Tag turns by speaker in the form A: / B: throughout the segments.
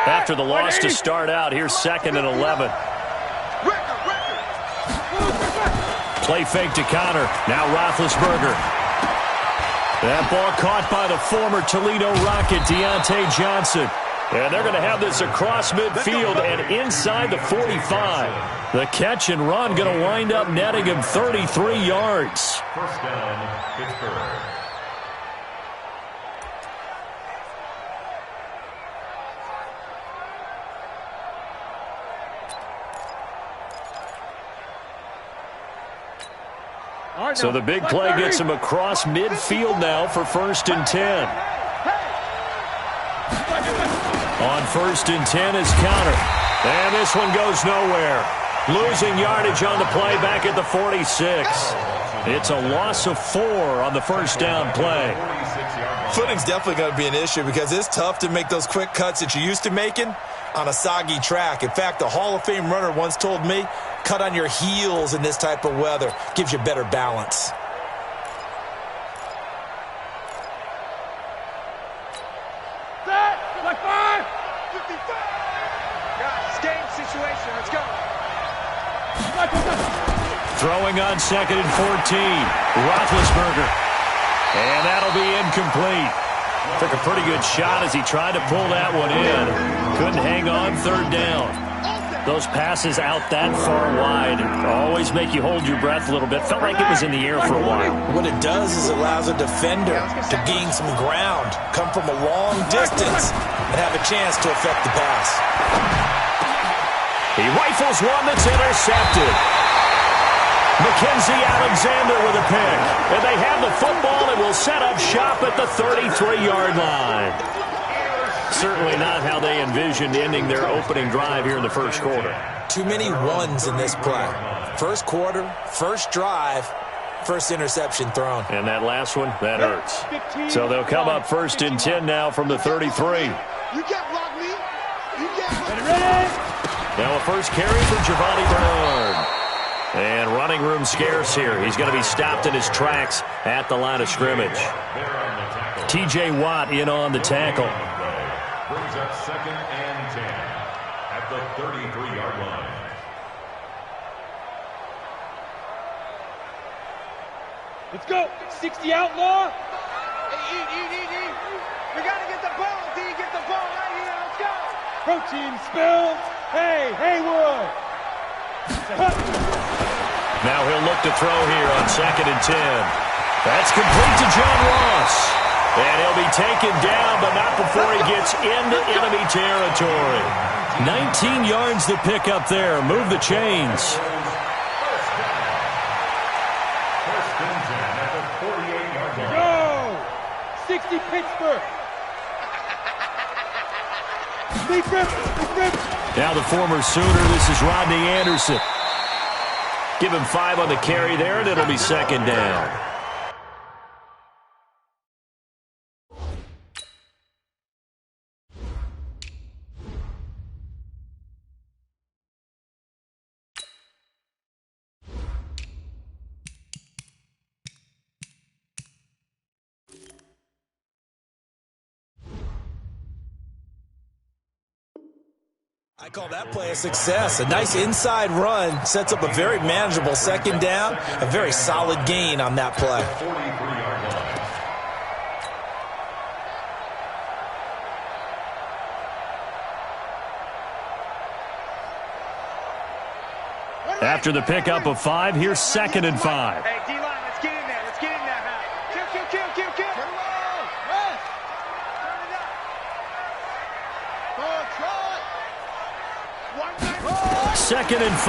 A: After the loss to start out, here's 2nd and 11. Play fake to Connor. Now Roethlisberger. That ball caught by the former Toledo Rocket, Deontay Johnson. And they're going to have this across midfield and inside the 45. The catch and run going to wind up netting him 33 yards.
B: First down, Pittsburgh.
A: So the big play gets him across midfield now for 1st and 10. On 1st and 10 is Connor. And this one goes nowhere. Losing yardage on the play back at the 46. It's a loss of 4 on the first down play.
C: Footing's definitely going to be an issue because it's tough to make those quick cuts that you're used to making on a soggy track. In fact, a Hall of Fame runner once told me, cut on your heels in this type of weather. Gives you better balance.
A: Throwing on 2nd and 14. Roethlisberger. And that'll be incomplete. Took a pretty good shot as he tried to pull that one in. Couldn't hang on 3rd down. Those passes out that far wide always make you hold your breath a little bit. Felt like it was in the air for a while.
C: What it does is it allows a defender to gain some ground, come from a long distance, and have a chance to affect the pass.
A: He rifles one that's intercepted. Mackenzie Alexander with a pick. And they have the football and will set up shop at the 33-yard line. Certainly not how they envisioned ending their opening drive here in the first quarter.
C: Too many ones in this play. First quarter, first drive, first interception thrown.
A: And that last one, that hurts. So they'll come up 1st and 10 now from the 33.
D: You can't block me. You can't block me.
A: Now a first carry for Giovanni Bernard. And running room scarce here. He's going to be stopped in his tracks at the line of scrimmage. T.J. Watt in on the tackle.
B: Brings up 2nd and 10 at the 33-yard line.
E: Let's go. 60 outlaw.
D: Hey, E. We got to get the ball, D. Get the ball right here. Let's go.
E: Protein spills. Hey, Haywood.
A: Now he'll look to throw here on 2nd and 10. That's complete to John Ross. And he'll be taken down, but not before he gets into enemy territory. 19 yards to pick up there. Move the chains.
B: First and 10 at the 48-yard line.
E: Go! 60 Pittsburgh. Big rip.
A: Now the former Sooner, this is Rodney Anderson. Give him 5 on the carry there, and it'll be 2nd down.
C: I call that play a success. A nice inside run sets up a very manageable 2nd down. A very solid gain on that play.
B: 43-yard line.
A: After the pickup of 5, here's 2nd and 5.
D: Hey, D-line, let's get in there. Let's get in there, man. Kill. Turn it up.
A: Second and 5.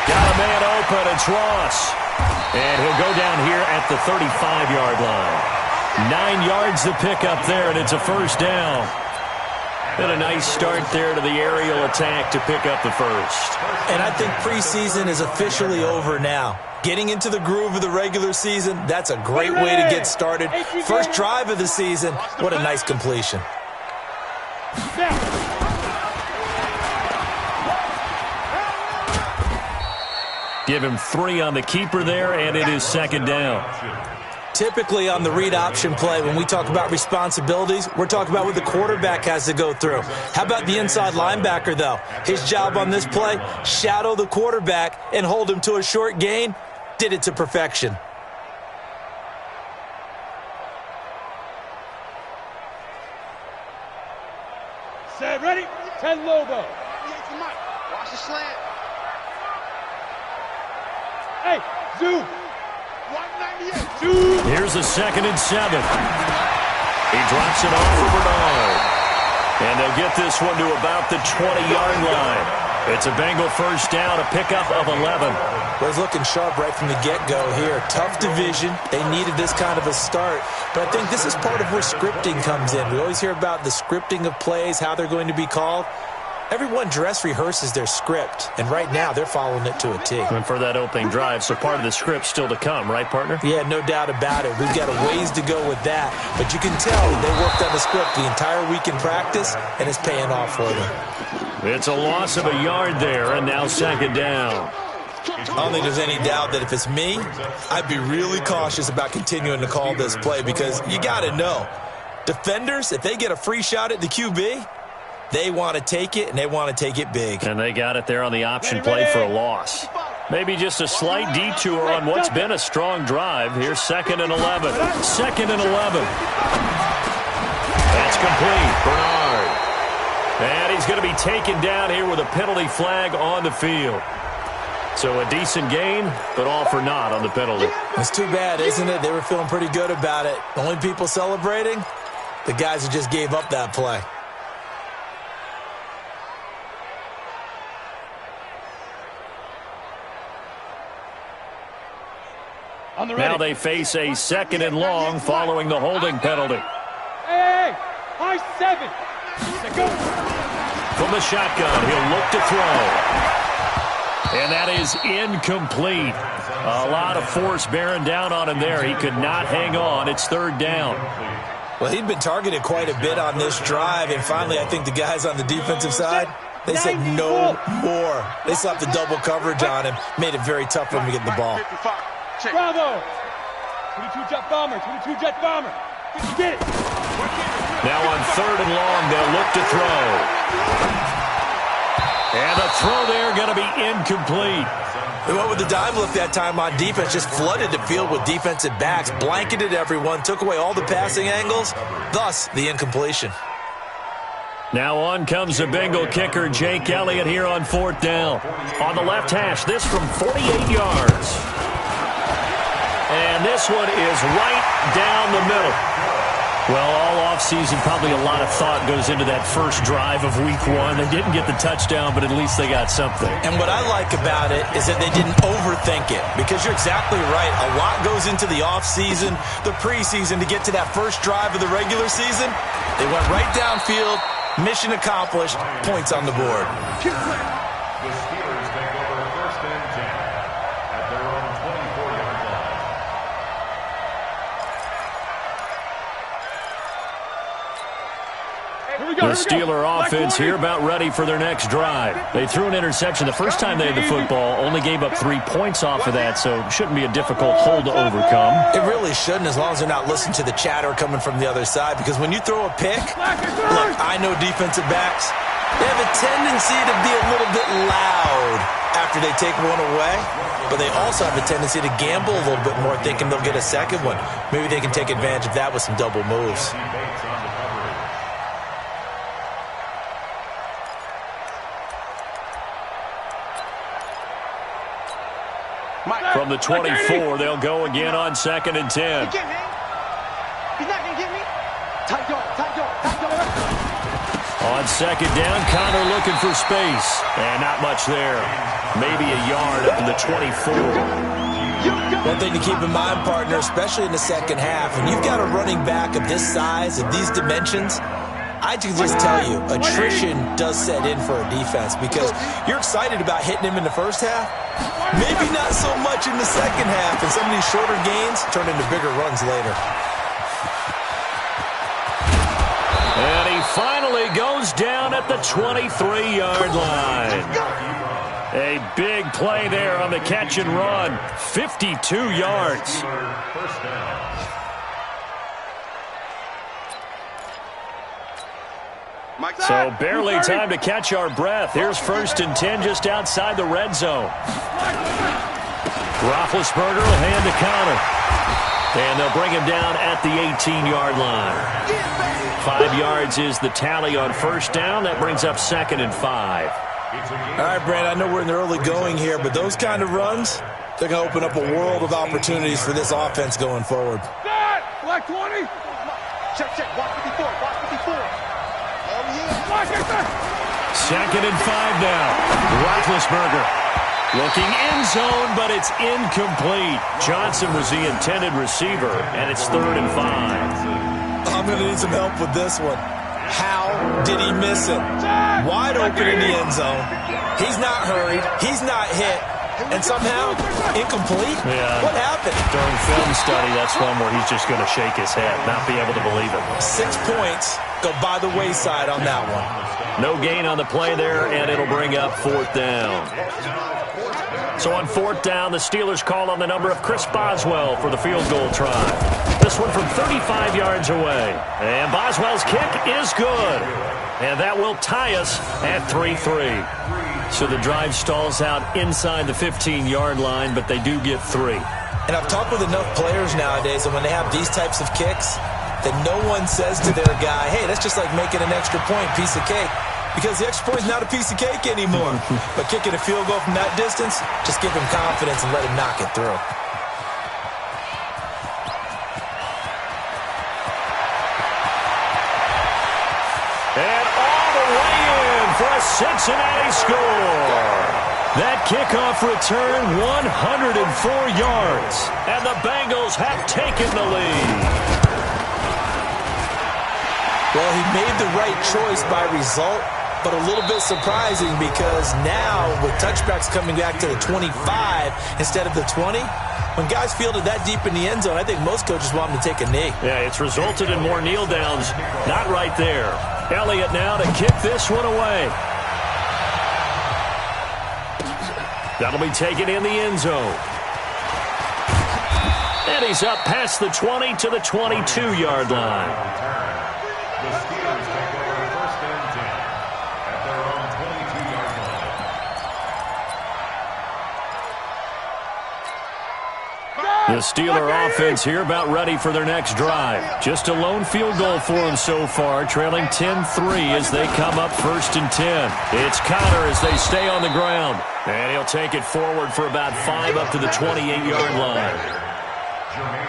A: Got a man open. It's Ross. And he'll go down here at the 35-yard line. 9 yards to pick up there, and it's a first down. And a nice start there to the aerial attack to pick up the first.
C: And I think preseason is officially over now. Getting into the groove of the regular season, that's a great way to get started. First drive of the season, what a nice completion. Give him 3 on the keeper there, and it is second down. typically on the read option play, when we talk about responsibilities, we're talking about what the quarterback has to go through. How about the inside linebacker, though? His job on this play, shadow the quarterback and hold him to a short gain. Did it to perfection.
E: Set, ready? 10 Lobo.
D: Watch the slant.
E: Hey, zoom.
D: 198.
E: Zoom.
A: Here's a 2nd and 7. He drops it off for Bernard. And they'll get this one to about the 20-yard line. It's a Bengal first down, a pickup of 11.
C: Well, he's looking sharp right from the get-go here. Tough division. They needed this kind of a start. But I think this is part of where scripting comes in. We always hear about the scripting of plays, how they're going to be called. Everyone dress rehearses their script, and right now they're following it to a T.
A: And for that opening drive, so part of the script still to come, right, partner?
C: Yeah, no doubt about it. We've got a ways to go with that. But you can tell they worked on the script the entire week in practice, and it's paying off for them.
A: It's a loss of a yard there, and now 2nd down.
C: I don't think there's any doubt that if it's me, I'd be really cautious about continuing to call this play because you got to know, defenders, if they get a free shot at the QB, they want to take it, and they want to take it big.
A: And they got it there on the option play for a loss. Maybe just a slight detour on what's been a strong drive. Here's 2nd and 11. 2nd and 11. That's complete. Bernard. And he's going to be taken down here with a penalty flag on the field. So a decent gain, but all for naught on the penalty.
C: It's too bad, isn't it? They were feeling pretty good about it. The only people celebrating, the guys who just gave up that play.
A: Now they face a 2nd and long following the holding penalty.
E: Hey, high 7. Go.
A: From the shotgun, he'll look to throw. And that is incomplete. A lot of force bearing down on him there. He could not hang on. It's 3rd down.
C: Well, he'd been targeted quite a bit on this drive, and finally I think the guys on the defensive side, they said no more. They slapped the double coverage on him, made it very tough for him to get the ball.
E: Bravo. 22 jet bomber, 22 jet bomber. Get it.
A: Now on 3rd and long, they'll look to throw. And the throw there going to be incomplete.
C: They went with the dime look that time on defense, just flooded the field with defensive backs, blanketed everyone, took away all the passing angles, thus the incompletion.
A: Now on comes the Bengal kicker, Jake Elliott, here on 4th down. On the left hash, this from 48 yards. And this one is right down the middle. Well, all offseason, probably a lot of thought goes into that first drive of week 1. They didn't get the touchdown, but at least they got something.
C: And what I like about it is that they didn't overthink it, because you're exactly right. A lot goes into the offseason, the preseason, to get to that first drive of the regular season. They went right downfield, mission accomplished, points on the board.
B: The Steelers take over 1st and 10 at their own 24-yard line.
A: The Steeler offense here about ready for their next drive. They threw an interception the first time they had the football, only gave up 3 points off of that, so shouldn't be a difficult hole to overcome.
C: It really shouldn't, as long as they're not listening to the chatter coming from the other side, because when you throw a pick, look, I know defensive backs, they have a tendency to be a little bit loud after they take one away, but they also have a tendency to gamble a little bit more, thinking they'll get a second one. Maybe they can take advantage of that with some double moves.
A: From the 24, they'll go again on 2nd and 10.
D: He's not going to get me. Tight dog, tight dog, tight dog.
A: On 2nd down, Connor looking for space. And not much there. Maybe a yard up to the 24.
C: One thing to keep in mind, partner, especially in the second half, when you've got a running back of this size, of these dimensions, I can just tell you, attrition does set in for a defense, because you're excited about hitting him in the first half, maybe not so much in the second half, and some of these shorter gains turn into bigger runs later.
A: And he finally goes down at the 23-yard line. A big play there on the catch and run. 52 yards.
B: First down.
A: So barely time to catch our breath. Here's 1st and 10 just outside the red zone. Roethlisberger will hand the counter. And they'll bring him down at the 18-yard line. 5 yards is the tally on 1st down. That brings up 2nd and 5.
C: All right, Brandon, I know we're in the early going here, but those kind of runs, they're going to open up a world of opportunities for this offense going forward.
E: Black 20.
D: Check. Watch 54. Watch 54.
E: Black
A: 2nd and 5 now. Roethlisberger looking end zone, but it's incomplete. Johnson was the intended receiver, and it's 3rd and 5.
C: I'm going to need some help with this one. How did he miss it? Wide open in the end zone. He's not hurried. He's not hit. And somehow, incomplete?
A: Yeah.
C: What happened?
A: During film study, that's one where he's just going to shake his head, not be able to believe it.
C: 6 points go by the wayside on that one.
A: No gain on the play there, and it'll bring up 4th down. So on 4th down, the Steelers call on the number of Chris Boswell for the field goal try. This one from 35 yards away. And Boswell's kick is good. And that will tie us at 3-3. So the drive stalls out inside the 15-yard line, but they do get 3.
C: And I've talked with enough players nowadays, and when they have these types of kicks, that no one says to their guy, hey, that's just like making an extra point, piece of cake. Because the extra point is not a piece of cake anymore. But kicking a field goal from that distance, just give him confidence and let him knock it through.
A: And all the way in for a Cincinnati score. That kickoff return, 104 yards. And the Bengals have taken the lead.
C: Well, he made the right choice by result, but a little bit surprising because now with touchbacks coming back to the 25 instead of the 20, when guys fielded that deep in the end zone, I think most coaches want them to take a knee.
A: Yeah, it's resulted in more kneel downs. Not right there. Elliott now to kick this one away. That'll be taken in the end zone. And he's up past the 20 to the 22-yard line.
B: The Steelers take over 1st and 10 at their own 22-yard line.
A: The Steeler offense here about ready for their next drive. Just a lone field goal for them so far, trailing 10-3 as they come up 1st and 10. It's Connor as they stay on the ground. And he'll take it forward for about 5 up to the 28-yard line.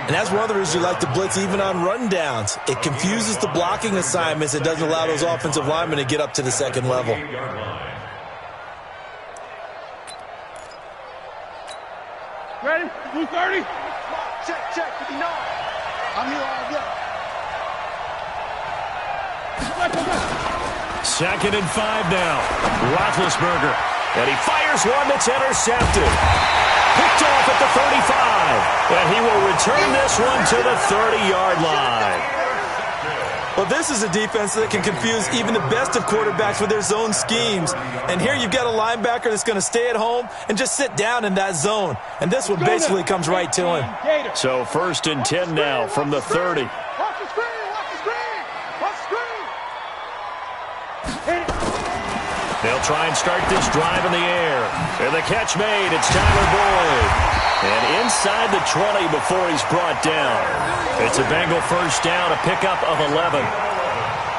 C: And that's one of the reasons you like to blitz even on rundowns. It confuses the blocking assignments. It doesn't allow those offensive linemen to get up to the second level.
E: Ready? Blue 30.
D: Check. 59. I'm here all day.
A: 2nd and 5 now. Roethlisberger. And he fires one that's intercepted. Picked off at the 35. And he will return this one to the 30-yard line.
C: Well, this is a defense that can confuse even the best of quarterbacks with their zone schemes. And here you've got a linebacker that's going to stay at home and just sit down in that zone. And this one basically comes right to him.
A: So 1st and 10 now from the 30.
D: Watch the screen. Watch the screen. Watch the screen.
A: They'll try and start this drive in the air. And the catch made. It's Tyler Boyd. And inside the 20 before he's brought down. It's a Bengal 1st down, a pickup of 11.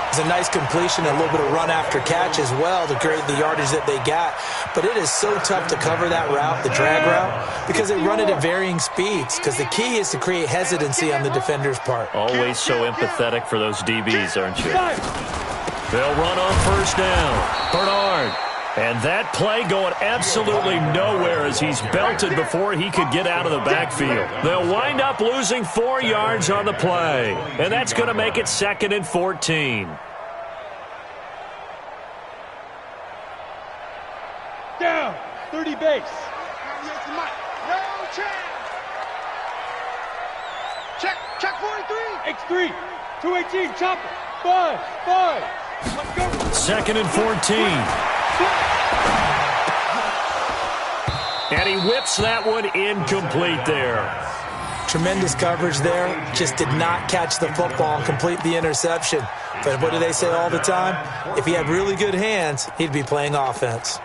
C: It's a nice completion, a little bit of run after catch as well to create the yardage that they got. But it is so tough to cover that route, the drag route, because they run it at varying speeds. Because the key is to create hesitancy on the defender's part.
A: Always so empathetic for those DBs, aren't you? They'll run on 1st down. Bernard. And that play going absolutely nowhere as he's belted before he could get out of the backfield. They'll wind up losing 4 yards on the play. And that's going to make it 2nd and 14.
E: Down. 30 base.
D: No chance. Check 43.
E: X3. 218. Chopper. 5. Let's go.
A: 2nd and 14. And he whips that one incomplete there.
C: Tremendous coverage there. Just did not catch the football and complete the interception. But what do they say all the time? If he had really good hands, he'd be playing offense.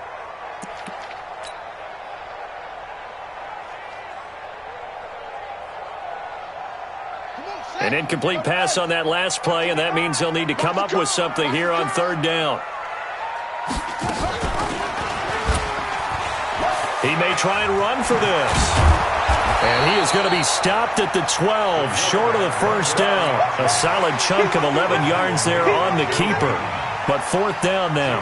A: An incomplete pass on that last play, and that means they'll need to come up with something here on third down. He may try and run for this. And he is going to be stopped at the 12, short of the first down. A solid chunk of 11 yards there on the keeper. But fourth down now.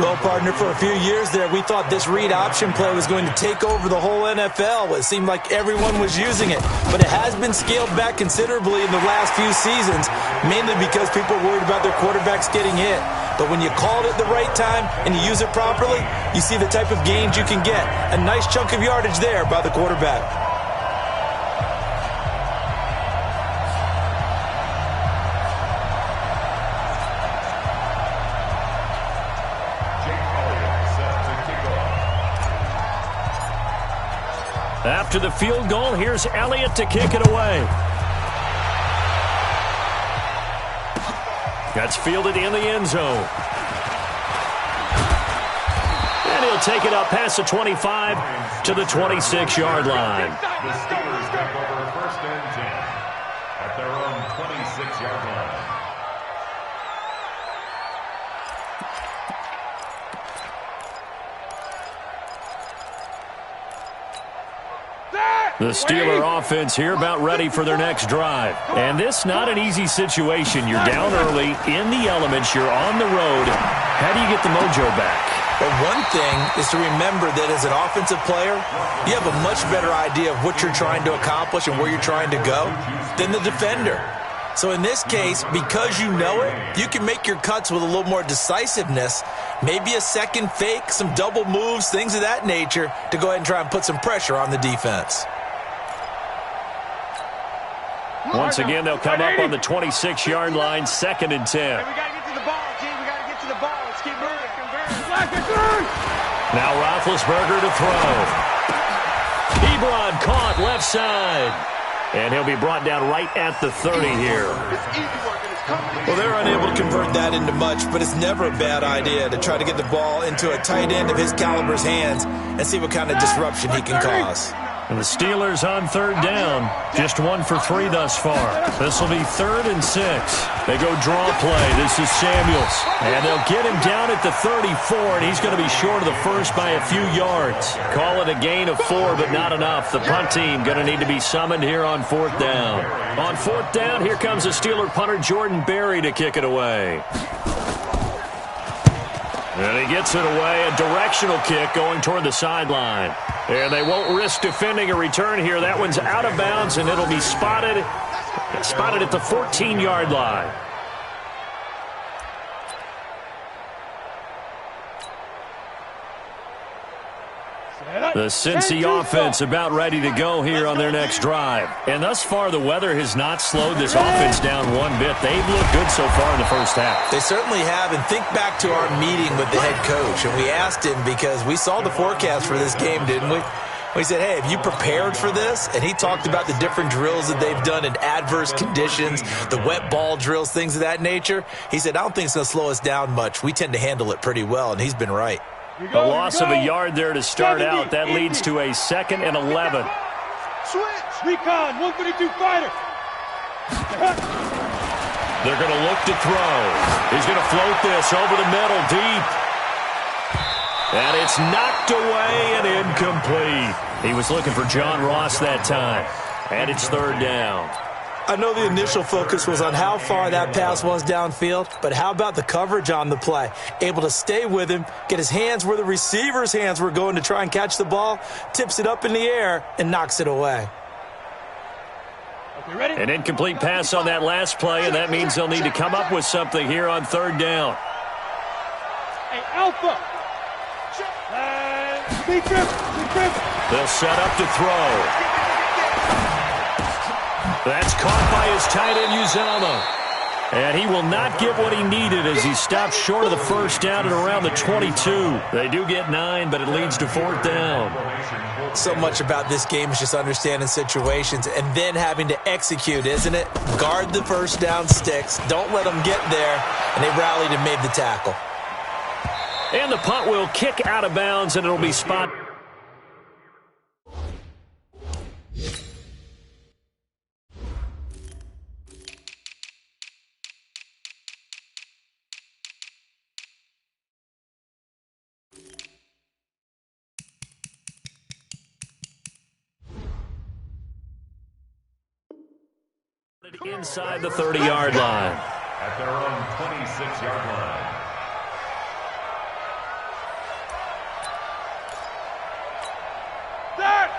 C: Well, partner, for a few years there, we thought this read option play was going to take over the whole NFL. It seemed like everyone was using it. But it has been scaled back considerably in the last few seasons, mainly because people are worried about their quarterbacks getting hit. But when you call it at the right time and you use it properly, you see the type of gains you can get. A nice chunk of yardage there by the quarterback.
A: After the field goal, here's Elliott to kick it away. That's fielded in the end zone. And he'll take it up past the 25 to the 26-yard line.
B: The Steelers take over first and 10 at their own 26-yard line.
A: The Steeler offense here about ready for their next drive. And this not an easy situation. You're down early, in the elements, you're on the road. How do you get the mojo back?
C: But one thing is to remember that as an offensive player, you have a much better idea of what you're trying to accomplish and where you're trying to go than the defender. So in this case, because you know it, you can make your cuts with a little more decisiveness, maybe a second fake, some double moves, things of that nature, to go ahead and try and put some pressure on the defense.
A: Once again, they'll come up on the 26-yard line, 2nd and 10.
D: Hey, we got to get to the ball, G. We got to get to the ball. Let's keep moving.
A: Now Roethlisberger to throw. Ebron caught left side. And he'll be brought down right at the 30 here.
C: Well, they're unable to convert that into much, but it's never a bad idea to try to get the ball into a tight end of his caliber's hands and see what kind of disruption he can cause.
A: And the Steelers on third down, just 1 for 3 thus far. This will be 3rd and 6. They go draw play. This is Samuels. And they'll get him down at the 34, and he's going to be short of the first by a few yards. Call it a gain of 4, but not enough. The punt team going to need to be summoned here on 4th down. On 4th down, here comes the Steeler punter Jordan Berry to kick it away. And he gets it away, a directional kick going toward the sideline. And they won't risk defending a return here. That one's out of bounds, and it'll be spotted at the 14-yard line. The Cincy offense about ready to go here on their next drive. And thus far, the weather has not slowed this offense down one bit. They've looked good so far in the first half.
C: They certainly have, and think back to our meeting with the head coach, and we asked him because we saw the forecast for this game, didn't we? We said, hey, have you prepared for this? And he talked about the different drills that they've done in adverse conditions, the wet ball drills, things of that nature. He said, I don't think it's going to slow us down much. We tend to handle it pretty well, and he's been right.
A: A loss of a yard there to start out. That leads to a 2nd and 11.
D: Switch.
E: Recon, 132 fighter.
A: They're going to look to throw. He's going to float this over the middle, deep. And it's knocked away and incomplete. He was looking for John Ross that time. And it's 3rd down.
C: I know the initial focus was on how far that pass was downfield, but how about the coverage on the play? Able to stay with him, get his hands where the receiver's hands were going to try and catch the ball, tips it up in the air, and knocks it away.
E: Okay, ready?
A: An incomplete pass on that last play, and that means they'll need to come up with something here on 3rd down.
E: Hey, Alpha. Big trip.
A: They'll set up to throw. That's caught by his tight end, Uzama. And he will not get what he needed as he stopped short of the first down at around the 22. They do get 9, but it leads to 4th down.
C: So much about this game is just understanding situations and then having to execute, isn't it? Guard the first down sticks. Don't let them get there. And they rallied and made the tackle.
A: And the punt will kick out of bounds, and it'll be spotted. Inside the 30-yard line.
B: At their own 26-yard line.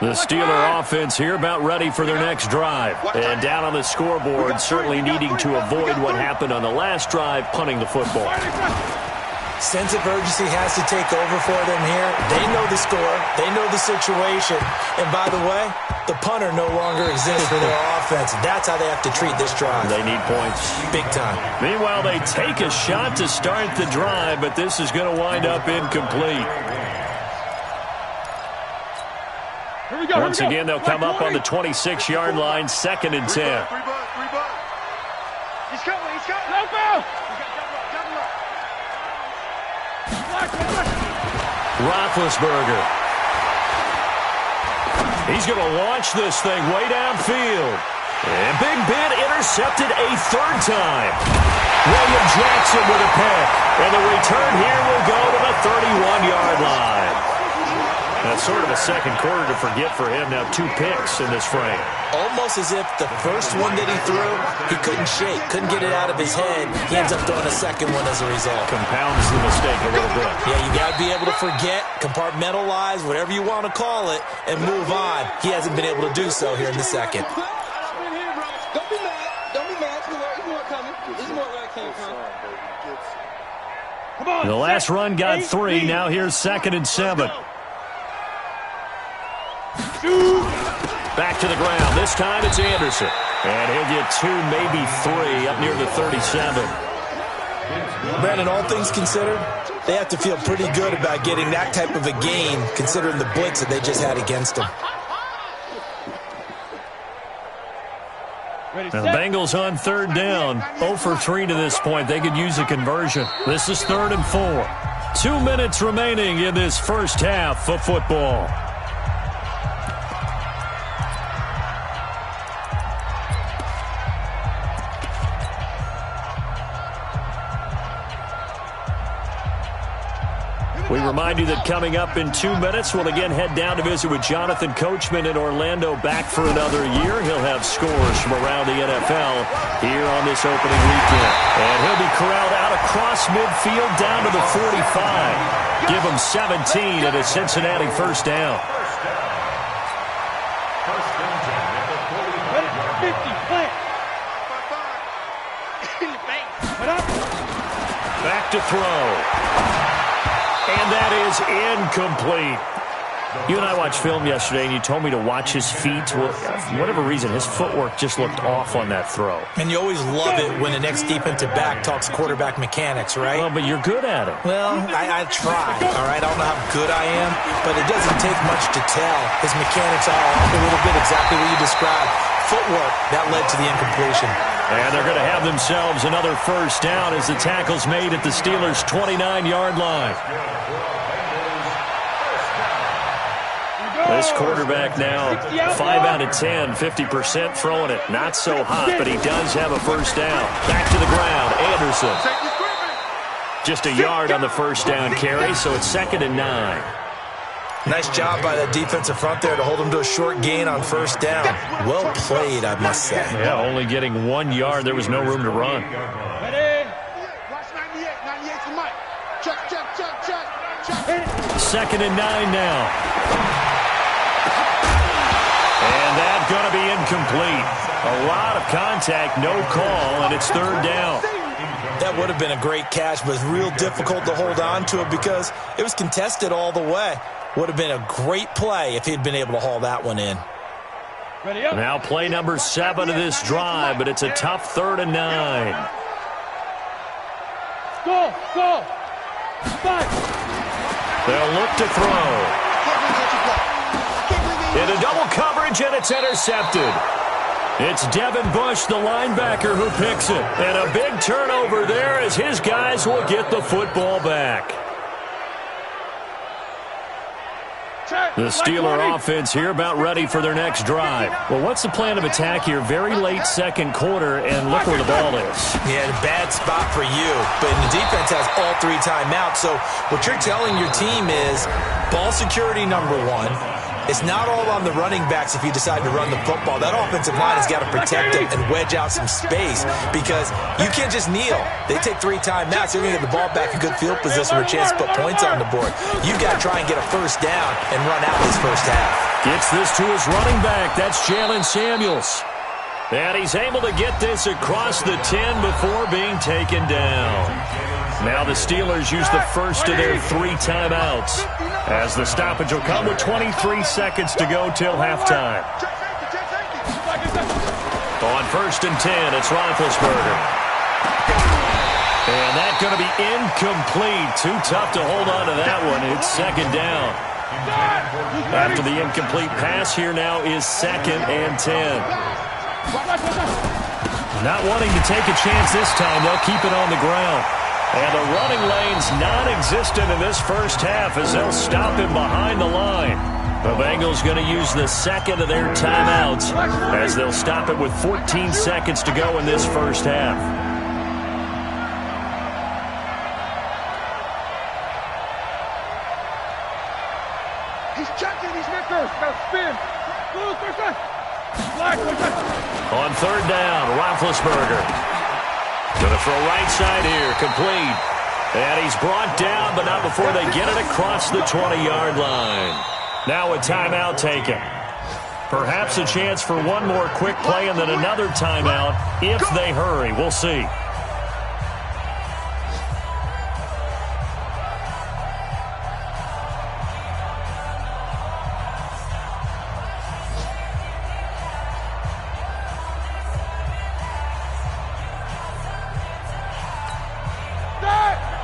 A: The Steeler offense here about ready for their next drive. And down on the scoreboard, certainly needing to avoid what happened on the last drive, punting the football.
C: Sense of urgency has to take over for them here. They know the score. They know the situation. And by the way, the punter no longer exists for their offense. That's how they have to treat this drive.
A: They need points.
C: Big time.
A: Meanwhile, they take a shot to start the drive, but this is going to wind up incomplete. Once again, they'll come up on the 26-yard line, 2nd and 10.
D: He's coming, he's coming. Help out!
A: Roethlisberger. He's going to launch this thing way downfield. And Big Ben intercepted a 3rd time. William Jackson with a pick. And the return here will go to the 31-yard line. That's sort of a second quarter to forget for him. Now 2 picks in this frame.
C: Almost as if the first one that he threw, he couldn't shake, couldn't get it out of his head. He ends up throwing a second one as a result.
A: Compounds the mistake a little bit.
C: Yeah, you got to be able to forget, compartmentalize, whatever you want to call it, and move on. He hasn't been able to do so here in the second.
D: Don't be mad. Don't be mad. There's more coming. There's more where I came from. Come on.
A: The last run got 3. Now here's 2nd and 7. Back to the ground. This time it's Anderson. And he'll get 2, maybe 3 up near the 37.
C: Brandon, all things considered, they have to feel pretty good about getting that type of a gain considering the blitz that they just had against them.
A: Now the Bengals on 3rd down. 0 for 3 to this point. They could use a conversion. This is 3rd and 4. 2 minutes remaining in this first half of football. We remind you that coming up in 2 minutes, we'll again head down to visit with Jonathan Coachman in Orlando, back for another year. He'll have scores from around the NFL here on this opening weekend. And he'll be corralled out across midfield down to the 45. Give him 17 at a Cincinnati first down. Back to throw. And that is incomplete. You and I watched film yesterday, and you told me to watch his feet. Well, for whatever reason, his footwork just looked off on that throw.
C: And you always love it when the next defensive back talks quarterback mechanics, right?
A: Well, but you're good at it.
C: Well, I try, all right? I don't know how good I am, but it doesn't take much to tell. His mechanics are off a little bit, exactly what you described. Footwork, that led to the incompletion. And they're going to have themselves another first down as the tackle's made at the Steelers' 29-yard line. This quarterback now 5 out of 10, 50% throwing it. Not so hot, but he does have a first down. Back to the ground, Anderson. Just a yard on the first down carry, so it's 2nd and 9. Nice job by that defensive front there to hold him to a short gain on first down. Well played, I must say. Yeah, only getting 1 yard. There was no room to run.
D: Ready? Watch 98. 98's the mic. Check.
A: 2nd and 9 now. And that's going to be incomplete. A lot of contact, no call, and it's 3rd down. That would have been a great catch, but it's real difficult to hold on to it because it was contested all the way. Would have been a great play if he'd been able to haul that one in. Now play number 7 of this drive, but it's a tough 3rd and 9.
E: Go. 5.
A: They'll look to throw. Into double coverage, and it's intercepted. It's Devin Bush, the linebacker, who picks it. And a big turnover there as his guys will get the football back. The Steeler offense here about ready for their next drive. Well, what's the plan of attack here? Very late second quarter, and look where the ball is.
C: Yeah, a bad spot for you. But the defense has all 3 timeouts. So what you're telling your team is ball security number 1. It's not all on the running backs if you decide to run the football. That offensive line has got to protect them and wedge out some space because you can't just kneel. They take 3 timeouts. They're going to get the ball back in good field position for a chance to put points on the board. You got to try and get a first down and run out this first half. Gets
A: this to his running back. That's Jalen Samuels. And he's able to get this across the 10 before being taken down. Now the Steelers use the first of their 3 timeouts as the stoppage will come with 23 seconds to go till halftime. On 1st and 10, it's Roethlisberger. And that's going to be incomplete. Too tough to hold on to that one. It's 2nd down. After the incomplete pass, here now is 2nd and 10. Not wanting to take a chance this time, they'll keep it on the ground. And the running lane's non-existent in this first half as they'll stop him behind the line. The Bengals going to use the 2nd of their timeouts as they'll stop it with 14 seconds to go in this first half.
D: He's checking, he's Nickers. Got to spin.
A: On 3rd down, Roethlisberger. Going to throw right side here, complete. And he's brought down, but not before they get it across the 20-yard line. Now a timeout taken. Perhaps a chance for one more quick play and then another timeout if they hurry. We'll see.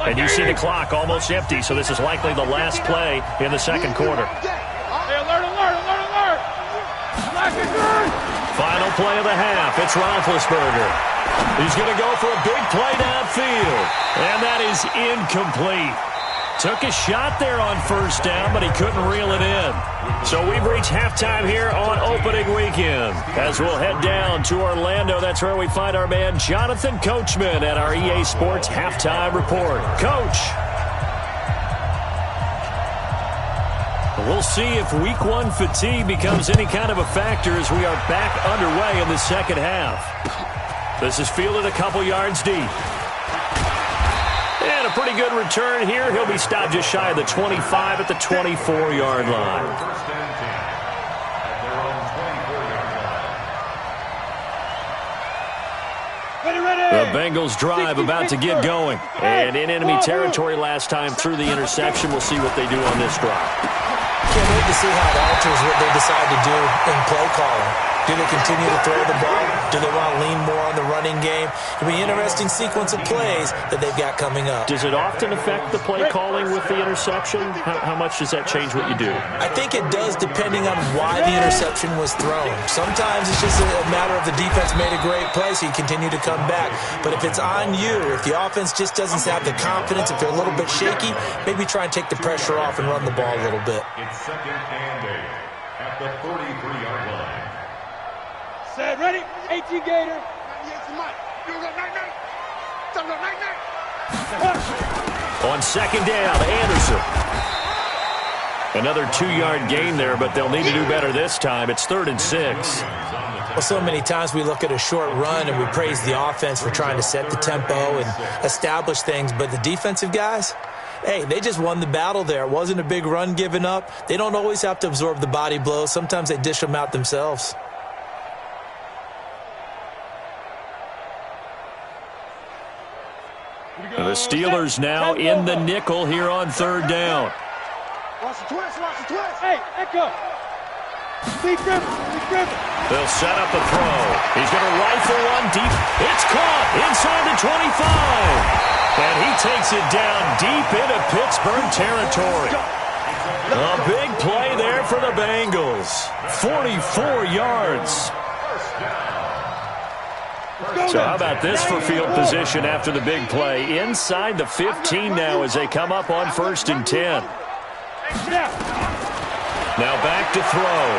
A: And you see the clock almost empty, so this is likely the last play in the second quarter.
E: Hey, alert.
A: Final play of the half. It's Roethlisberger. He's going to go for a big play downfield. And that is incomplete. Took a shot there on 1st down, but he couldn't reel it in. So we've reached halftime here on opening weekend. As we'll head down to Orlando, that's where we find our man Jonathan Coachman at our EA Sports Halftime Report. Coach. We'll see if Week 1 fatigue becomes any kind of a factor as we are back underway in the second half. This is fielded a couple yards deep. And a pretty good return here. He'll be stopped just shy of the 25 at the 24-yard line. The Bengals drive about to get going. And in enemy territory last time through the interception. We'll see what they do on this drive.
C: Can't wait to see how it alters what they decide to do in play calling. Do they continue to throw the ball? Do they want to lean more on the running game? It'll be an interesting sequence of plays that they've got coming up.
A: Does it often affect the play calling with the interception? How much does that change what you do?
C: I think it does depending on why the interception was thrown. Sometimes it's just a matter of the defense made a great play, so you continue to come back. But if it's on you, if the offense just doesn't have the confidence, if they're a little bit shaky, maybe try and take the pressure off and run the ball a little bit.
B: It's 2nd and 8 at the 33-yard line.
E: Set, ready, 18 Gator.
A: On 2nd down, Anderson. Another 2-yard gain there, but they'll need to do better this time. It's 3rd and 6.
C: Well, so many times we look at a short run and we praise the offense for trying to set the tempo and establish things, but the defensive guys, hey, they just won the battle there. It wasn't a big run given up. They don't always have to absorb the body blows. Sometimes they dish them out themselves.
A: The Steelers now in the nickel here on 3rd down.
D: Watch the twist.
E: Hey, Echo. Big dribble.
A: They'll set up the throw. He's going to rifle one deep. It's caught inside the 25. And he takes it down deep into Pittsburgh territory. A big play there for the Bengals. 44 yards. So how about this for field position after the big play? Inside the 15 now as they come up on 1st and 10. Now back to throw.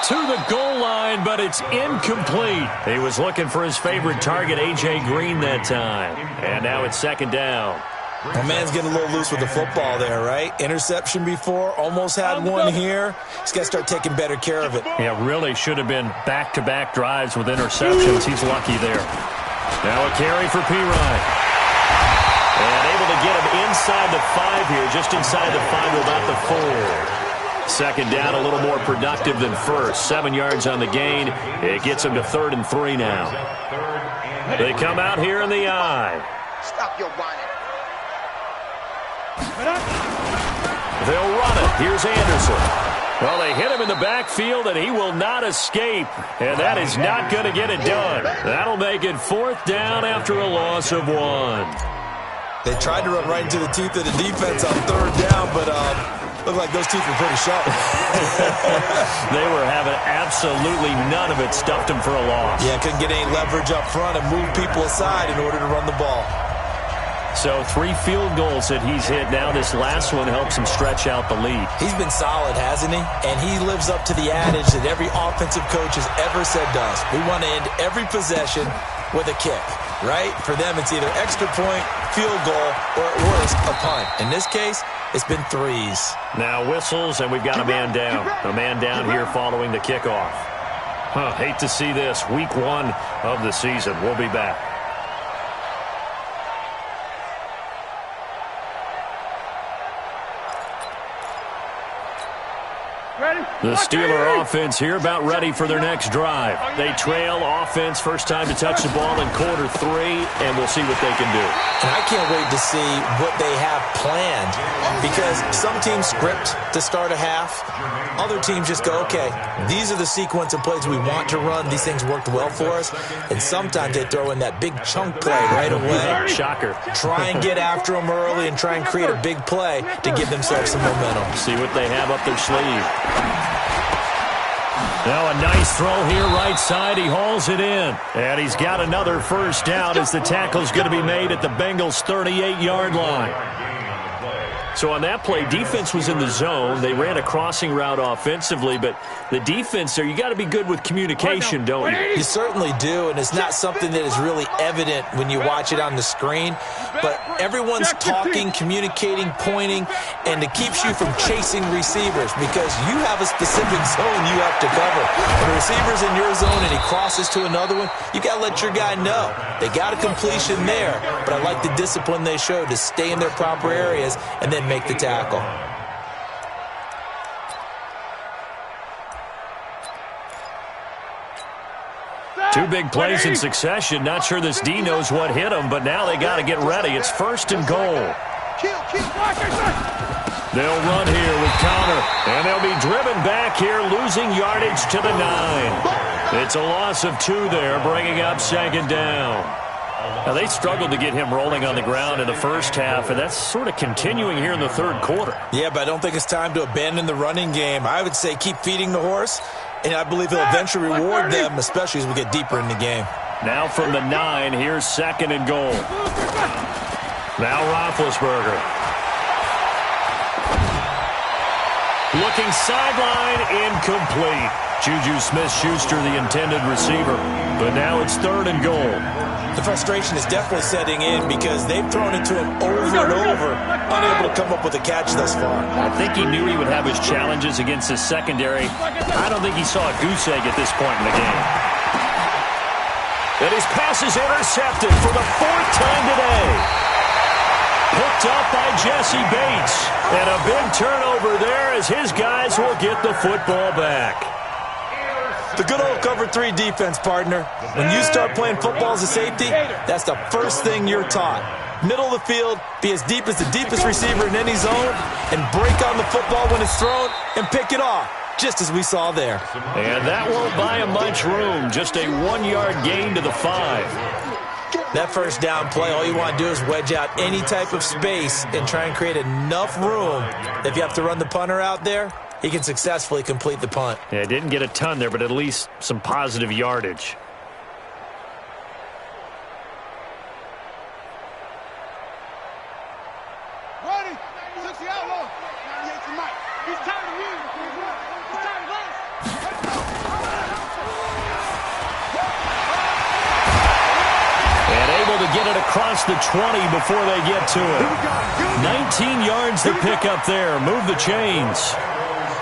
A: To the goal line, but it's incomplete. He was looking for his favorite target, A.J. Green, that time. And now it's 2nd down.
C: My man's getting a little loose with the football there, right? Interception before, almost had one here. He's got to start taking better care of it.
A: Yeah, really should have been back-to-back drives with interceptions. He's lucky there. Now a carry for Pirine. And able to get him inside the 5 here, just inside the 5 to about the 4. 2nd down, a little more productive than first. 7 yards on the gain. It gets him to 3rd and 3 now. They come out here in the eye.
D: Stop your whining.
A: They'll run it. Here's Anderson. Well, they hit him in the backfield, and he will not escape. And that is not going to get it done. That'll make it 4th down after a loss of 1.
C: They tried to run right into the teeth of the defense on 3rd down, but looked like those teeth were pretty sharp.
A: They were having absolutely none of it. Stuffed him for a loss.
C: Yeah, couldn't get any leverage up front and move people aside in order to run the ball.
A: So 3 field goals that he's hit. Now this last one helps him stretch out the lead.
C: He's been solid, hasn't he? And he lives up to the adage that every offensive coach has ever said to us. We want to end every possession with a kick, right? For them, it's either extra point, field goal, or at worst, a punt. In this case, it's been 3s.
A: Now whistles, and we've got a man down. A man down here following the kickoff. Hate to see this. Week 1 of the season. We'll be back. The Steeler offense here about ready for their next drive. They trail offense, first time to touch the ball in quarter 3, and we'll see what they can do.
C: And I can't wait to see what they have planned, because some teams script to start a half. Other teams just go, okay, these are the sequence of plays we want to run. These things worked well for us. And sometimes they throw in that big chunk play right away.
A: Shocker.
C: Try and get after them early and try and create a big play to give themselves some momentum.
A: See what they have up their sleeve. Now a nice throw here right side. He hauls it in. And he's got another first down as the tackle's going to be made at the Bengals' 38-yard line. So on that play, defense was in the zone. They ran a crossing route offensively, but the defense there, you got to be good with communication, don't you?
C: You certainly do, and it's not something that is really evident when you watch it on the screen, but everyone's talking, communicating, pointing, and it keeps you from chasing receivers because you have a specific zone you have to cover. When a receiver's in your zone and he crosses to another one, you got to let your guy know. They got a completion there, but I like the discipline they showed to stay in their proper areas and then make the tackle.
A: Two big plays in succession. Not sure this D knows what hit him, but now they got to get ready. It's 1st and goal. They'll run here with Connor, and they'll be driven back here, losing yardage to the 9. It's a loss of 2 there, bringing up 2nd down. Now, they struggled to get him rolling on the ground in the first half, and that's sort of continuing here in the 3rd quarter.
C: Yeah, but I don't think it's time to abandon the running game. I would say keep feeding the horse, and I believe he'll eventually reward them, especially as we get deeper in the game.
A: Now from the 9, here's 2nd and goal. Now Roethlisberger. Looking sideline, incomplete. Juju Smith-Schuster, the intended receiver. But now it's 3rd and goal.
C: The frustration is definitely setting in because they've thrown it to him over and over, unable to come up with a catch thus far.
A: I think he knew he would have his challenges against his secondary. I don't think he saw a goose egg at this point in the game. And his pass is intercepted for the 4th time today. Picked up by Jesse Bates. And a big turnover there as his guys will get the football back.
C: The good old cover 3 defense, partner. When you start playing football as a safety, that's the first thing you're taught. Middle of the field, be as deep as the deepest receiver in any zone, and break on the football when it's thrown and pick it off, just as we saw there.
A: And that won't buy him much room. Just a 1-yard gain to the 5.
C: That first down play, all you want to do is wedge out any type of space and try and create enough room. If you have to run the punter out there, he can successfully complete the punt.
A: Yeah, didn't get a ton there, but at least some positive yardage. Get it across the 20 before they get to it. 19 yards to pick up there. Move the chains.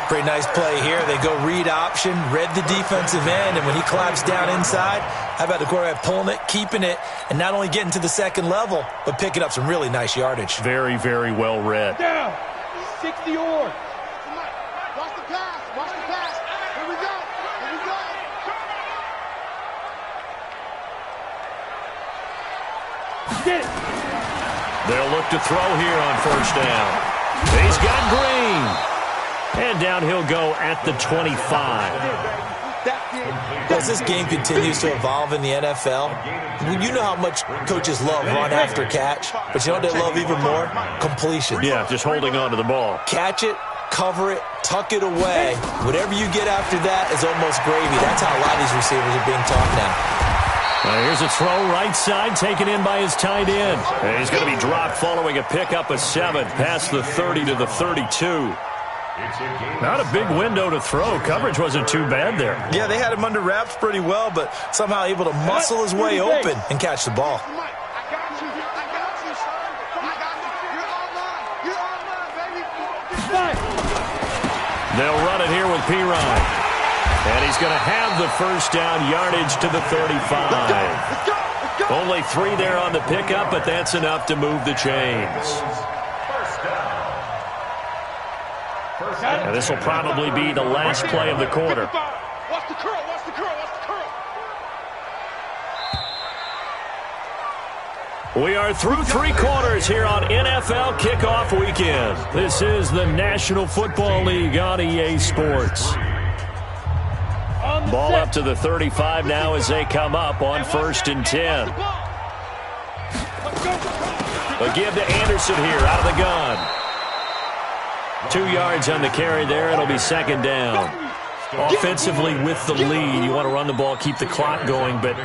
C: Pretty nice play here. They go read option, read the defensive end, and when he claps down inside, how about the quarterback pulling it, keeping it, and not only getting to the second level, but picking up some really nice yardage.
A: Very, very well read.
E: Down. 60 yards.
D: Watch the pass. Watch the pass. Here we go. Here we go.
E: Get it.
A: They'll look to throw here on first down. He's got Green. And down he'll go at the 25.
C: As this game continues to evolve in the NFL, you know how much coaches love run after catch, but you know what they love even more? Completion.
A: Yeah, just holding on to the ball.
C: Catch it, cover it, tuck it away. Whatever you get after that is almost gravy. That's how a lot of these receivers are being taught now.
A: Here's a throw right side taken in by his tight end. And he's going to be dropped following a pickup of 7 past the 30 to the 32. Not a big window to throw. Coverage wasn't too bad there.
C: Yeah, they had him under wraps pretty well, but somehow able to muscle his way open and catch the ball.
A: They'll run it here with Pirine. And he's going to have the first down, yardage to the 35. Only 3 there on the pickup, but that's enough to move the chains. And this will probably be the last play of the quarter.
D: Watch the curl. Watch the curl. Watch the curl.
A: We are through 3 quarters here on NFL Kickoff Weekend. This is the National Football League on EA Sports. Ball up to the 35 now as they come up on 1st and 10. A give to Anderson here out of the gun. 2 yards on the carry there. It'll be 2nd down. Offensively with the lead, you want to run the ball, keep the clock going, but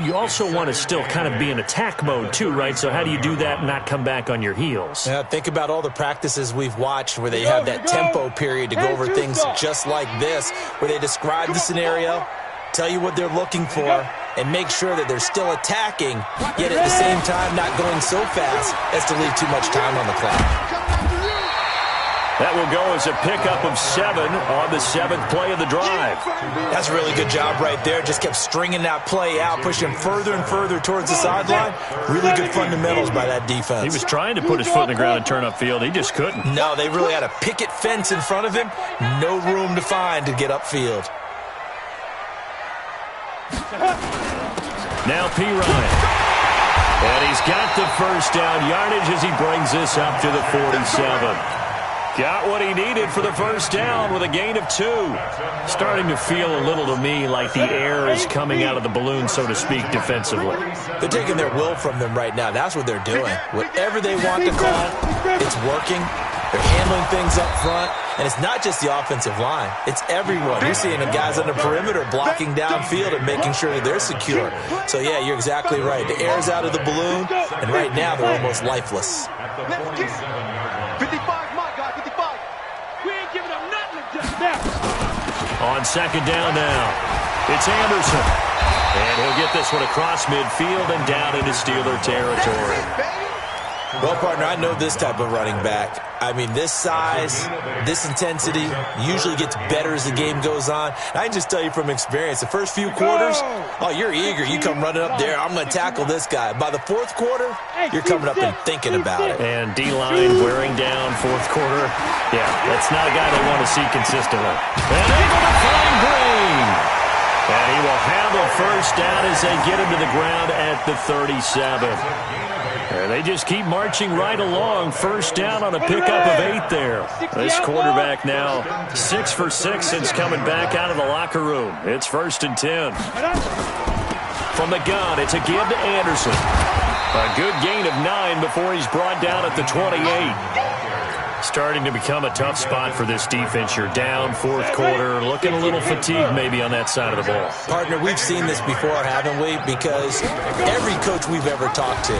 A: you also want to still kind of be in attack mode too, right? So how do you do that and not come back on your heels?
C: Yeah, think about all the practices we've watched where they have that tempo period to go over things just like this, where they describe the scenario, tell you what they're looking for, and make sure that they're still attacking, yet at the same time not going so fast as to leave too much time on the clock.
A: That will go as a pickup of 7 on the 7th play of the drive.
C: That's a really good job right there. Just kept stringing that play out, pushing further and further towards the sideline. Really good fundamentals by that defense.
A: He was trying to put his foot in the ground and turn upfield. He just couldn't.
C: No, they really had a picket fence in front of him. No room to find to get upfield.
A: Now Pirine. And he's got the first down yardage as he brings this up to the 47. Got what he needed for the first down with a gain of 2. Starting to feel a little to me like the air is coming out of the balloon, so to speak, defensively.
C: They're taking their will from them right now. That's what they're doing. Whatever they want to call, it's working. They're handling things up front. And it's not just the offensive line. It's everyone. You're seeing the guys on the perimeter blocking downfield and making sure that they're secure. So, yeah, you're exactly right. The air's out of the balloon, and right now they're almost lifeless.
D: 55.
A: On 2nd down now, it's Anderson. And he'll get this one across midfield and down into Steeler territory.
C: Well, partner, I know this type of running back. I mean, this size, this intensity usually gets better as the game goes on. And I can just tell you from experience, the first few quarters, oh, you're eager. You come running up there, I'm going to tackle this guy. By the 4th quarter, you're coming up and thinking about it.
A: And D-line wearing down 4th quarter. Yeah, that's not a guy they want to see consistently. And able to find Green. And he will have a first down as they get him to the ground at the 37. And they just keep marching right along. First down on a pickup of 8 there. This quarterback now 6 for 6 since coming back out of the locker room. It's 1st and 10. from the gun. It's a give to Anderson. A good gain of 9 before he's brought down at the 28. Starting to become a tough spot for this defense. You're down fourth quarter, looking a little fatigued maybe on that side of the ball.
C: Partner, we've seen this before, haven't we? Because every coach we've ever talked to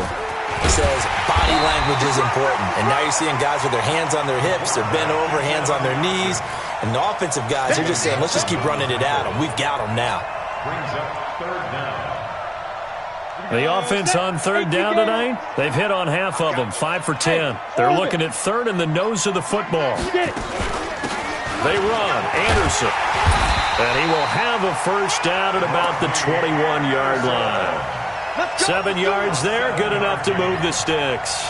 C: says body language is important. And now you're seeing guys with their hands on their hips, they're bent over, hands on their knees. And the offensive guys are just saying, let's just keep running it at them. We've got them now.
B: Brings up third down.
A: The offense on third down tonight, they've hit on half of them, 5 for 10. They're looking at third in the nose of the football. They run, Anderson. And he will have a first down at about the 21-yard line. 7 yards there, good enough to move the sticks.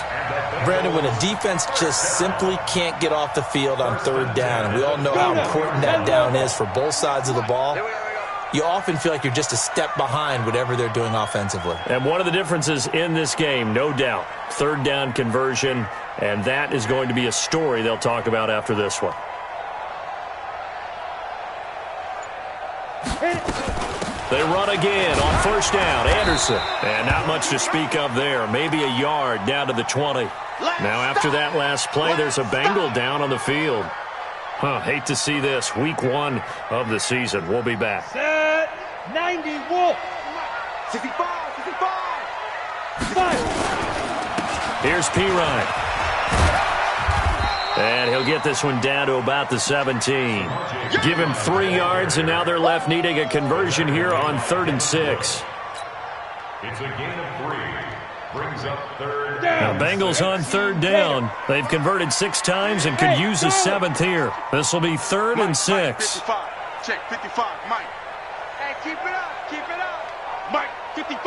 C: Brandon, when a defense just simply can't get off the field on third down, and we all know how important that down is for both sides of the ball, you often feel like you're just a step behind whatever they're doing offensively.
A: And one of the differences in this game, no doubt, third down conversion, and that is going to be a story they'll talk about after this one. They run again on first down. Anderson. And not much to speak of there. Maybe a yard down to the 20. Now after that last play, there's a Bengal down on the field. Hate to see this. Week 1 of the season. We'll be back.
E: Set 90 Wolf.
D: 65, 65.
A: Here's Pirine. And he'll get this one down to about the 17. Give him 3 yards, and now they're left needing a conversion here on 3rd and 6.
B: It's a gain of 3. Brings up third
A: Now,
B: down.
A: Bengals on third down. They've converted 6 times and could use a 7th here. This will be 3rd and 6.
D: 55. Check 55, Mike. Hey, keep it up, keep it up. Mike, 55.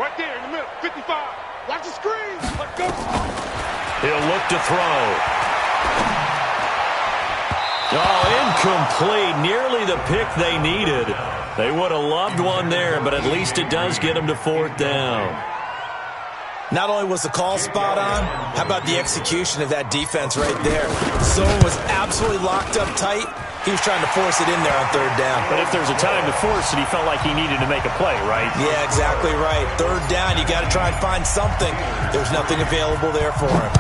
D: Right there in the middle, 55. Watch the screen. Let's go.
A: He'll look to throw. Oh, incomplete. Nearly the pick they needed. They would have loved one there, but at least it does get them to 4th down.
C: Not only was the call spot on, how about the execution of that defense right there? Zone was absolutely locked up tight. He was trying to force it in there on 3rd down.
A: But if there's a time to force it, he felt like he needed to make a play, right?
C: Yeah, exactly right. 3rd down, you got to try and find something. There's nothing available there for him.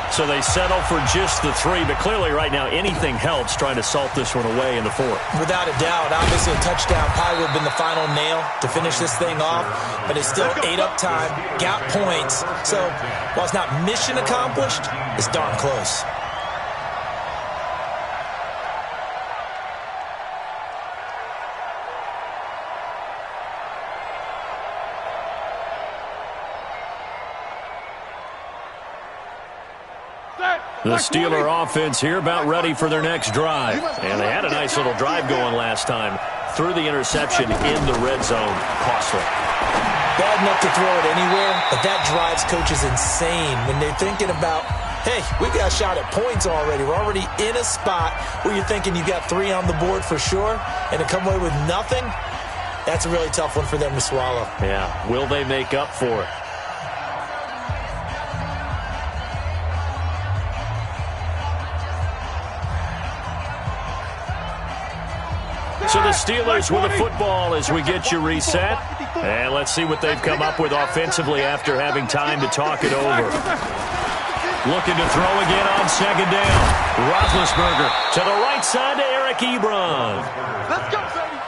A: So they settle for just the 3, but clearly right now anything helps trying to salt this one away in the 4th.
C: Without a doubt, obviously a touchdown probably would have been the final nail to finish this thing off, but it's still ate up time, got points. So while it's not mission accomplished, it's darn close.
A: The Steeler offense here about ready for their next drive. And they had a nice little drive going last time. Threw the interception in the red zone. Costly.
C: Bad enough to throw it anywhere, but that drives coaches insane when they're thinking about, hey, we got a shot at points already. We're already in a spot where you're thinking you got 3 on the board for sure, and to come away with nothing, that's a really tough one for them to swallow.
A: Yeah, will they make up for it? So the Steelers with the football as we get you reset. And let's see what they've come up with offensively after having time to talk it over. Looking to throw again on 2nd down. Roethlisberger to the right side to Eric Ebron.
D: Let's go,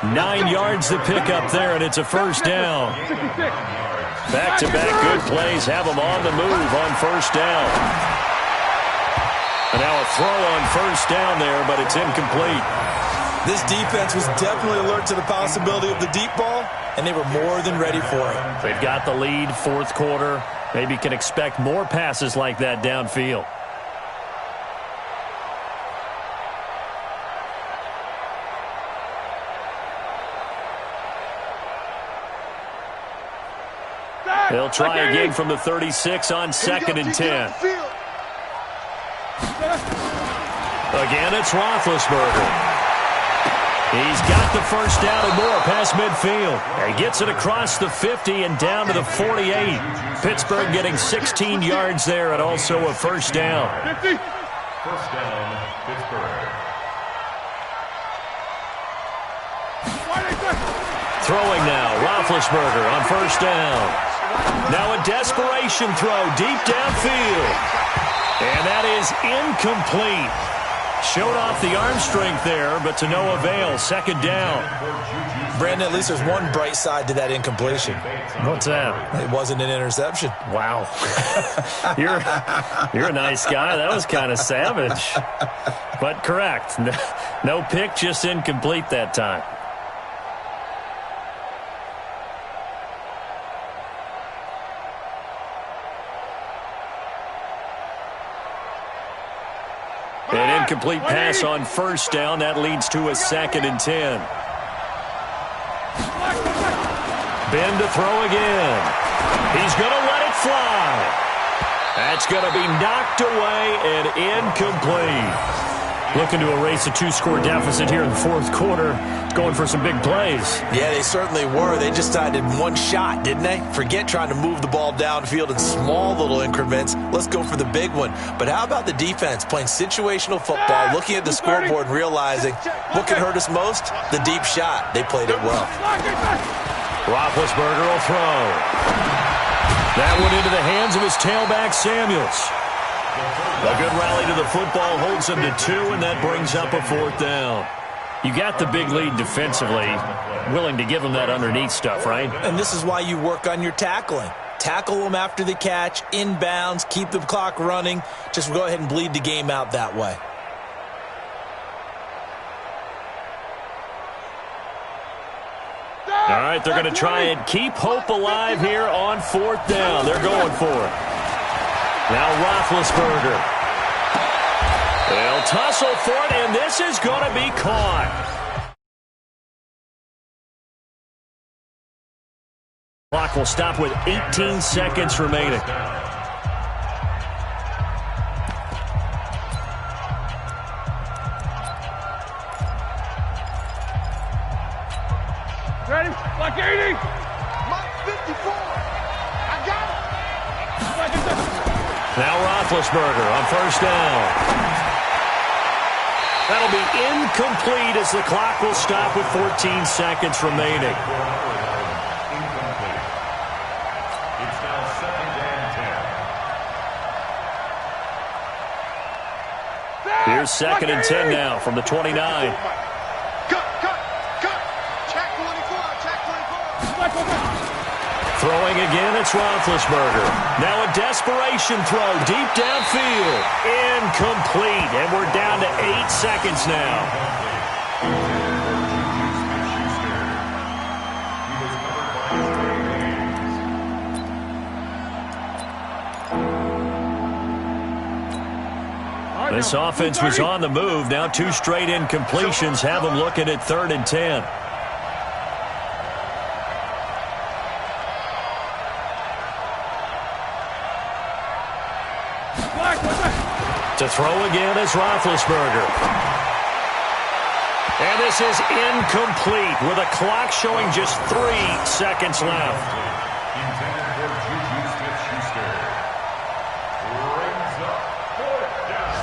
D: baby.
A: 9 yards to pick up there, and it's a 1st down. Back-to-back good plays have them on the move on 1st down. And now a throw on 1st down there, but it's incomplete.
C: This defense was definitely alert to the possibility of the deep ball, and they were more than ready for it.
A: They've got the lead, 4th quarter. Maybe can expect more passes like that downfield. They'll try again from the 36 on 2nd and 10. Again, it's Roethlisberger. He's got the 1st down and more past midfield. And gets it across the 50 and down to the 48. Pittsburgh getting 16 yards there and also a 1st down.
B: 1st down, Pittsburgh.
A: Throwing now, Roethlisberger on first down. Now a desperation throw deep downfield. And that is incomplete. Showed off the arm strength there, but to no avail. Second down.
C: Brandon, at least there's one bright side to that incompletion.
A: What's that?
C: It wasn't an interception.
A: Wow. You're a nice guy. That was kind of savage. But correct. No pick, just incomplete that time. An incomplete pass on first down. That leads to a 2nd and 10. Ben to throw again. He's going to let it fly. That's going to be knocked away and incomplete. Looking to erase a 2-score deficit here in the fourth quarter. Going for some big plays.
C: Yeah, they certainly were. They just decided one shot, didn't they? Forget trying to move the ball downfield in small little increments. Let's go for the big one. But how about the defense playing situational football, looking at the scoreboard and realizing what can hurt us most? The deep shot. They played it well.
A: Roethlisberger will throw. That one into the hands of his tailback, Samuels. A good rally to the football holds him to 2, and that brings up a 4th down. You got the big lead defensively, willing to give him that underneath stuff, right?
C: And this is why you work on your tackling. Tackle them after the catch, inbounds, keep the clock running. Just go ahead and bleed the game out that way.
A: All right, they're going to try and keep hope alive here on 4th down. They're going for it. Now Roethlisberger. They'll tussle for it, and this is going to be caught. Clock will stop with 18 seconds remaining.
E: Ready? Block 80!
D: Mike 54. I got it.
A: Now Roethlisberger on first down. That'll be incomplete as the clock will stop with 14 seconds remaining.
B: It's now 2nd and 10.
A: Here's 2nd and 10 now from the 29.
D: Cut. Check 24.
A: Throwing again, it's Roethlisberger. Now a desperation throw deep downfield. Incomplete, and we're down to 8 seconds now. This offense was on the move. Now 2 straight incompletions have them looking at 3rd and 10. To throw again is Roethlisberger. And this is incomplete with a clock showing just 3 seconds left.
B: Intended for Juju Smith-Schuster. Brings up 4th down.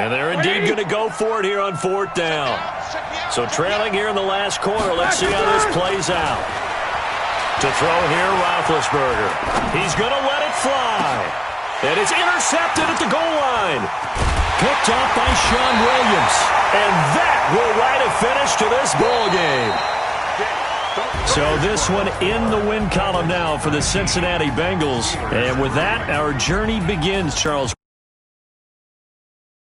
A: And they're indeed going to go for it here on 4th down. So trailing here in the last quarter. Let's see how this plays out. To throw here, Roethlisberger. He's going to let it fly. And it's intercepted at the goal line. Picked up by Sean Williams. And that will write a finish to this ball game. So this one in the win column now for the Cincinnati Bengals. And with that, our journey begins, Charles.